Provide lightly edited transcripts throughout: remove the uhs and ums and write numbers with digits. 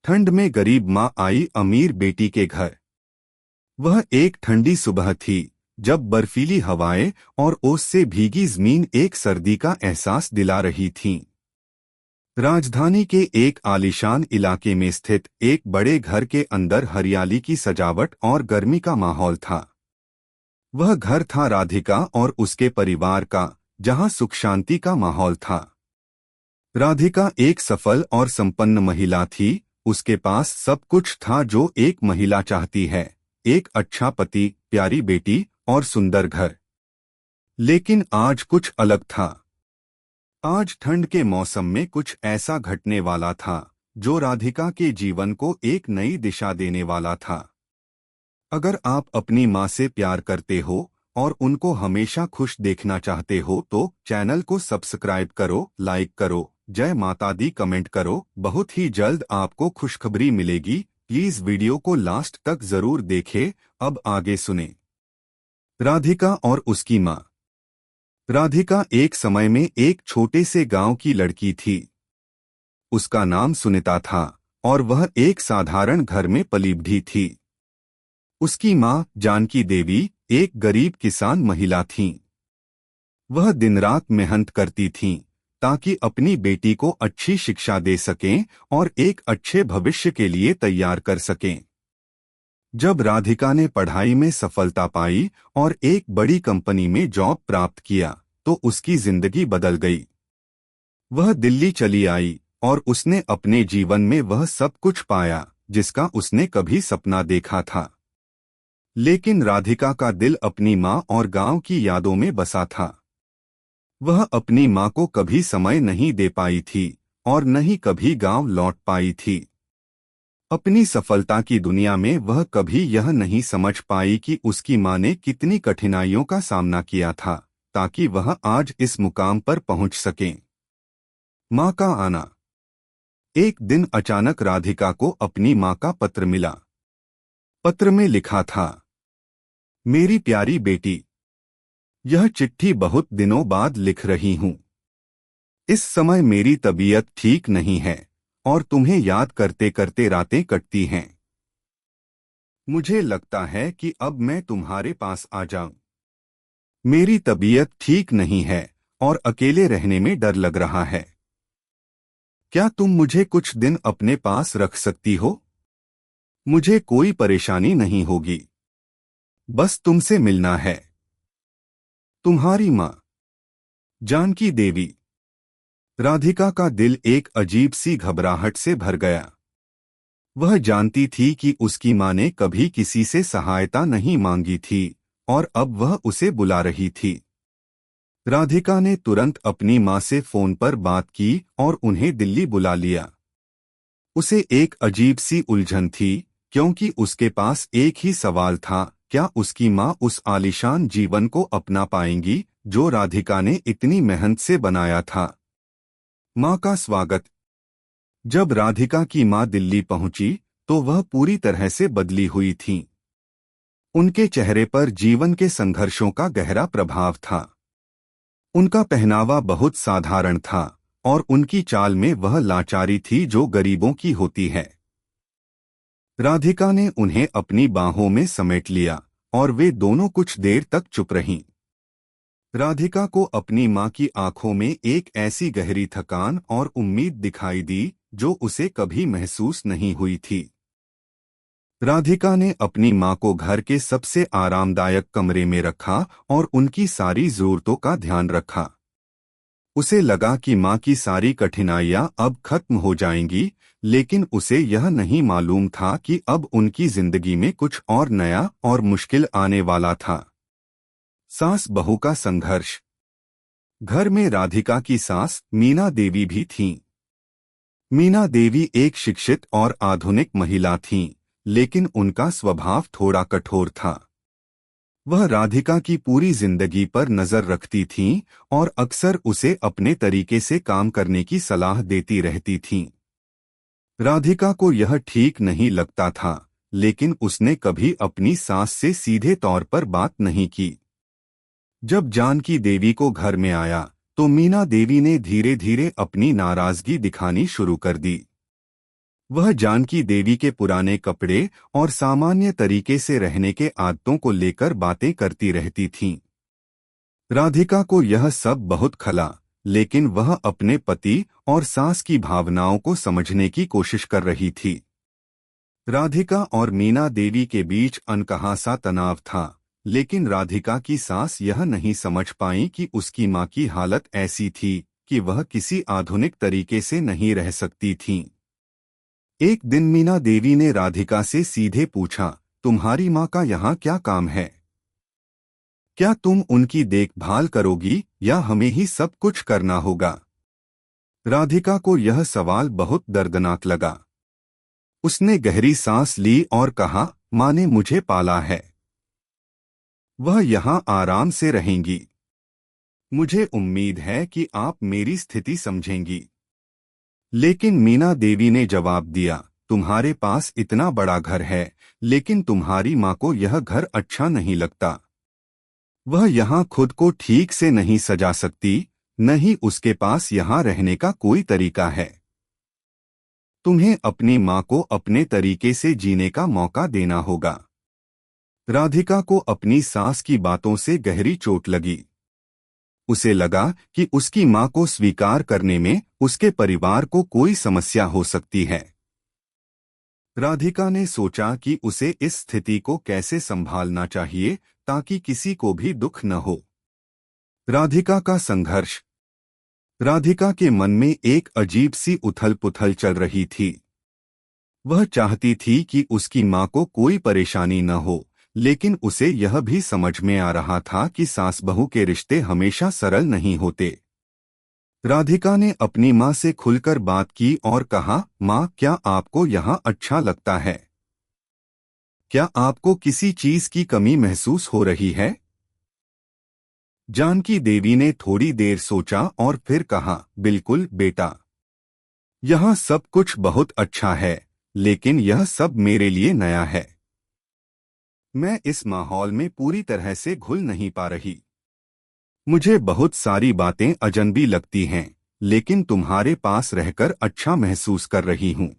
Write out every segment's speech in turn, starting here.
ठंड में गरीब माँ आई अमीर बेटी के घर। वह एक ठंडी सुबह थी जब बर्फीली हवाएं और ओस से भीगी जमीन एक सर्दी का एहसास दिला रही थीं। राजधानी के एक आलीशान इलाके में स्थित एक बड़े घर के अंदर हरियाली की सजावट और गर्मी का माहौल था। वह घर था राधिका और उसके परिवार का, जहां सुख शांति का माहौल था। राधिका एक सफल और संपन्न महिला थी। उसके पास सब कुछ था जो एक महिला चाहती है, एक अच्छा पति, प्यारी बेटी और सुंदर घर। लेकिन आज कुछ अलग था। आज ठंड के मौसम में कुछ ऐसा घटने वाला था जो राधिका के जीवन को एक नई दिशा देने वाला था। अगर आप अपनी माँ से प्यार करते हो और उनको हमेशा खुश देखना चाहते हो तो चैनल को सब्सक्राइब करो, लाइक करो, जय माता दी कमेंट करो। बहुत ही जल्द आपको खुशखबरी मिलेगी। प्लीज वीडियो को लास्ट तक जरूर देखें। अब आगे सुने। राधिका और उसकी माँ। राधिका एक समय में एक छोटे से गांव की लड़की थी। उसका नाम सुनीता था और वह एक साधारण घर में पली बढ़ी थी। उसकी माँ जानकी देवी एक गरीब किसान महिला थीं। वह दिन रात मेहनत करती थीं ताकि अपनी बेटी को अच्छी शिक्षा दे सकें और एक अच्छे भविष्य के लिए तैयार कर सकें। जब राधिका ने पढ़ाई में सफलता पाई और एक बड़ी कंपनी में जॉब प्राप्त किया तो उसकी जिंदगी बदल गई। वह दिल्ली चली आई और उसने अपने जीवन में वह सब कुछ पाया जिसका उसने कभी सपना देखा था। लेकिन राधिका का दिल अपनी माँ और गांव की यादों में बसा था। वह अपनी माँ को कभी समय नहीं दे पाई थी और न ही कभी गांव लौट पाई थी। अपनी सफलता की दुनिया में वह कभी यह नहीं समझ पाई कि उसकी माँ ने कितनी कठिनाइयों का सामना किया था ताकि वह आज इस मुकाम पर पहुंच सके। माँ का आना। एक दिन अचानक राधिका को अपनी माँ का पत्र मिला। पत्र में लिखा था, मेरी प्यारी बेटी, यह चिट्ठी बहुत दिनों बाद लिख रही हूँ। इस समय मेरी तबीयत ठीक नहीं है और तुम्हें याद करते करते रातें कटती हैं। मुझे लगता है कि अब मैं तुम्हारे पास आ जाऊं। मेरी तबीयत ठीक नहीं है और अकेले रहने में डर लग रहा है। क्या तुम मुझे कुछ दिन अपने पास रख सकती हो? मुझे कोई परेशानी नहीं होगी। बस तुमसे मिलना है। तुम्हारी माँ, जानकी देवी। राधिका का दिल एक अजीब सी घबराहट से भर गया। वह जानती थी कि उसकी माँ ने कभी किसी से सहायता नहीं मांगी थी और अब वह उसे बुला रही थी। राधिका ने तुरंत अपनी माँ से फोन पर बात की और उन्हें दिल्ली बुला लिया। उसे एक अजीब सी उलझन थी क्योंकि उसके पास एक ही सवाल था, क्या उसकी माँ उस आलीशान जीवन को अपना पाएंगी जो राधिका ने इतनी मेहनत से बनाया था। माँ का स्वागत। जब राधिका की माँ दिल्ली पहुंची तो वह पूरी तरह से बदली हुई थीं। उनके चेहरे पर जीवन के संघर्षों का गहरा प्रभाव था। उनका पहनावा बहुत साधारण था और उनकी चाल में वह लाचारी थी जो गरीबों की होती है। राधिका ने उन्हें अपनी बाहों में समेट लिया और वे दोनों कुछ देर तक चुप रहीं। राधिका को अपनी माँ की आंखों में एक ऐसी गहरी थकान और उम्मीद दिखाई दी जो उसे कभी महसूस नहीं हुई थी। राधिका ने अपनी माँ को घर के सबसे आरामदायक कमरे में रखा और उनकी सारी जरूरतों का ध्यान रखा। उसे लगा कि माँ की सारी कठिनाइयां अब खत्म हो जाएंगी, लेकिन उसे यह नहीं मालूम था कि अब उनकी जिंदगी में कुछ और नया और मुश्किल आने वाला था। सास बहू का संघर्ष। घर में राधिका की सास मीना देवी भी थीं। मीना देवी एक शिक्षित और आधुनिक महिला थीं, लेकिन उनका स्वभाव थोड़ा कठोर था। वह राधिका की पूरी जिंदगी पर नजर रखती थीं और अक्सर उसे अपने तरीके से काम करने की सलाह देती रहती थीं। राधिका को यह ठीक नहीं लगता था, लेकिन उसने कभी अपनी सास से सीधे तौर पर बात नहीं की। जब जानकी देवी को घर में आया तो मीना देवी ने धीरे धीरे अपनी नाराजगी दिखानी शुरू कर दी। वह जानकी देवी के पुराने कपड़े और सामान्य तरीके से रहने के आदतों को लेकर बातें करती रहती थीं। राधिका को यह सब बहुत खला, लेकिन वह अपने पति और सास की भावनाओं को समझने की कोशिश कर रही थी। राधिका और मीना देवी के बीच अनकहा सा तनाव था, लेकिन राधिका की सास यह नहीं समझ पाई कि उसकी मां की हालत ऐसी थी कि वह किसी आधुनिक तरीके से नहीं रह सकती थीं। एक दिन मीना देवी ने राधिका से सीधे पूछा, तुम्हारी मां का यहाँ क्या काम है? क्या तुम उनकी देखभाल करोगी या हमें ही सब कुछ करना होगा? राधिका को यह सवाल बहुत दर्दनाक लगा। उसने गहरी सांस ली और कहा, मां ने मुझे पाला है, वह यहाँ आराम से रहेंगी। मुझे उम्मीद है कि आप मेरी स्थिति समझेंगी। लेकिन मीना देवी ने जवाब दिया, तुम्हारे पास इतना बड़ा घर है, लेकिन तुम्हारी मां को यह घर अच्छा नहीं लगता। वह यहाँ खुद को ठीक से नहीं सजा सकती, न ही उसके पास यहाँ रहने का कोई तरीका है। तुम्हें अपनी मां को अपने तरीके से जीने का मौका देना होगा। राधिका को अपनी सास की बातों से गहरी चोट लगी। उसे लगा कि उसकी मां को स्वीकार करने में उसके परिवार को कोई समस्या हो सकती है। राधिका ने सोचा कि उसे इस स्थिति को कैसे संभालना चाहिए ताकि किसी को भी दुख न हो। राधिका का संघर्ष। राधिका के मन में एक अजीब सी उथल-पुथल चल रही थी। वह चाहती थी कि उसकी मां को कोई परेशानी न हो, लेकिन उसे यह भी समझ में आ रहा था कि सास बहू के रिश्ते हमेशा सरल नहीं होते। राधिका ने अपनी मां से खुलकर बात की और कहा, मां, क्या आपको यहाँ अच्छा लगता है? क्या आपको किसी चीज की कमी महसूस हो रही है? जानकी देवी ने थोड़ी देर सोचा और फिर कहा, बिल्कुल बेटा, यहाँ सब कुछ बहुत अच्छा है, लेकिन यह सब मेरे लिए नया है। मैं इस माहौल में पूरी तरह से घुल नहीं पा रही। मुझे बहुत सारी बातें अजनबी लगती हैं, लेकिन तुम्हारे पास रहकर अच्छा महसूस कर रही हूँ।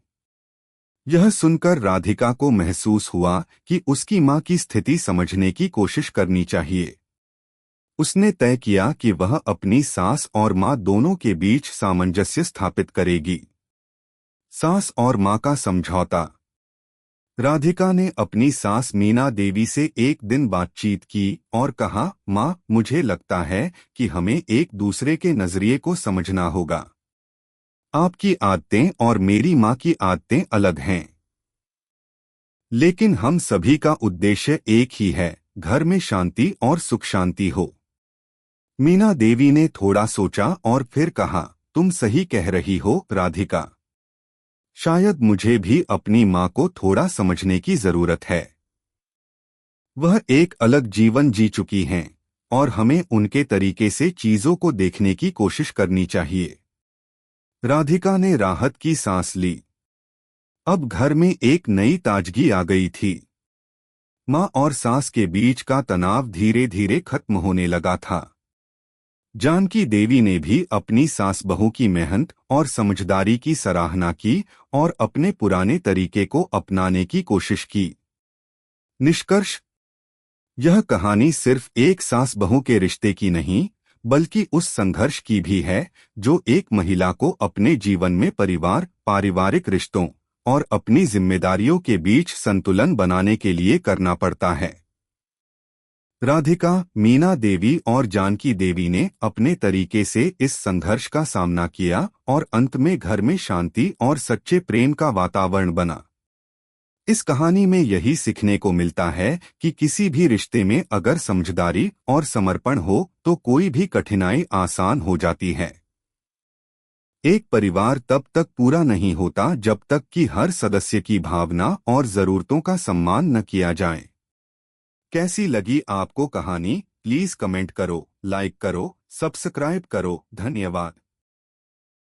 यह सुनकर राधिका को महसूस हुआ कि उसकी मां की स्थिति समझने की कोशिश करनी चाहिए। उसने तय किया कि वह अपनी सास और मां दोनों के बीच सामंजस्य स्थापित करेगी। सास और मां का समझौता। राधिका ने अपनी सास मीना देवी से एक दिन बातचीत की और कहा, मां, मुझे लगता है कि हमें एक दूसरे के नजरिए को समझना होगा। आपकी आदतें और मेरी मां की आदतें अलग हैं, लेकिन हम सभी का उद्देश्य एक ही है, घर में शांति और सुख शांति हो। मीना देवी ने थोड़ा सोचा और फिर कहा, तुम सही कह रही हो राधिका। शायद मुझे भी अपनी मां को थोड़ा समझने की जरूरत है। वह एक अलग जीवन जी चुकी हैं और हमें उनके तरीके से चीजों को देखने की कोशिश करनी चाहिए। राधिका ने राहत की सांस ली। अब घर में एक नई ताजगी आ गई थी। मां और सास के बीच का तनाव धीरे धीरे खत्म होने लगा था। जानकी देवी ने भी अपनी सास बहू की मेहनत और समझदारी की सराहना की और अपने पुराने तरीके को अपनाने की कोशिश की। निष्कर्ष, यह कहानी सिर्फ एक सास बहू के रिश्ते की नहीं, बल्कि उस संघर्ष की भी है जो एक महिला को अपने जीवन में परिवार, पारिवारिक रिश्तों और अपनी जिम्मेदारियों के बीच संतुलन बनाने के लिए करना पड़ता है। राधिका, मीना देवी और जानकी देवी ने अपने तरीके से इस संघर्ष का सामना किया और अंत में घर में शांति और सच्चे प्रेम का वातावरण बना। इस कहानी में यही सीखने को मिलता है कि किसी भी रिश्ते में अगर समझदारी और समर्पण हो तो कोई भी कठिनाई आसान हो जाती है। एक परिवार तब तक पूरा नहीं होता जब तक कि हर सदस्य की भावना और जरूरतों का सम्मान न किया जाए। कैसी लगी आपको कहानी? प्लीज कमेंट करो, लाइक करो, सब्सक्राइब करो। धन्यवाद।